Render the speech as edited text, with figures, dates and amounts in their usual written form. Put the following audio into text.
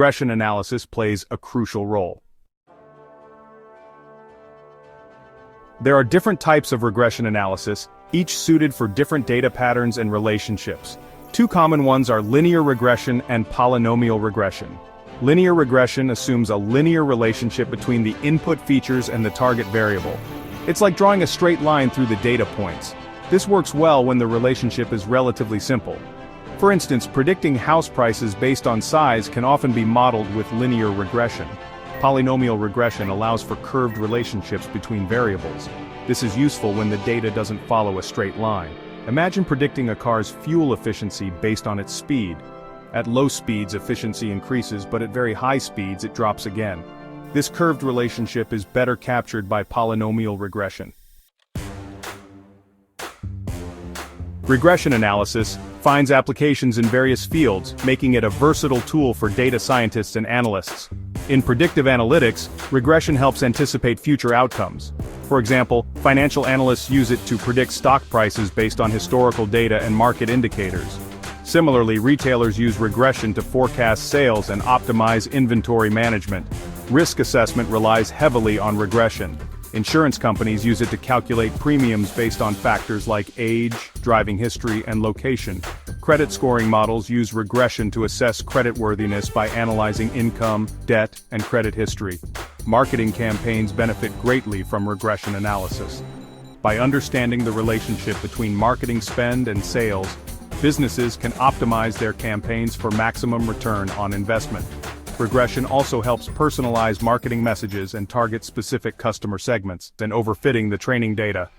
regression analysis plays a crucial role. There are different types of regression analysis, each suited for different data patterns and relationships. Two common ones are linear regression and polynomial regression. Linear regression assumes a linear relationship between the input features and the target variable. It's like drawing a straight line through the data points. This works well when the relationship is relatively simple. For instance, predicting house prices based on size can often be modeled with linear regression. Polynomial regression allows for curved relationships between variables. This is useful when the data doesn't follow a straight line. Imagine predicting a car's fuel efficiency based on its speed. At low speeds, efficiency increases, but at very high speeds, it drops again. This curved relationship is better captured by polynomial regression. Regression analysis finds applications in various fields, making it a versatile tool for data scientists and analysts. In predictive analytics, regression helps anticipate future outcomes. For example, financial analysts use it to predict stock prices based on historical data and market indicators. Similarly, retailers use regression to forecast sales and optimize inventory management. Risk assessment relies heavily on regression. Insurance companies use it to calculate premiums based on factors like age, driving history, and location. Credit scoring models use regression to assess creditworthiness by analyzing income, debt, and credit history. Marketing campaigns benefit greatly from regression analysis. By understanding the relationship between marketing spend and sales, businesses can optimize their campaigns for maximum return on investment. Regression also helps personalize marketing messages and target specific customer segments, than overfitting the training data.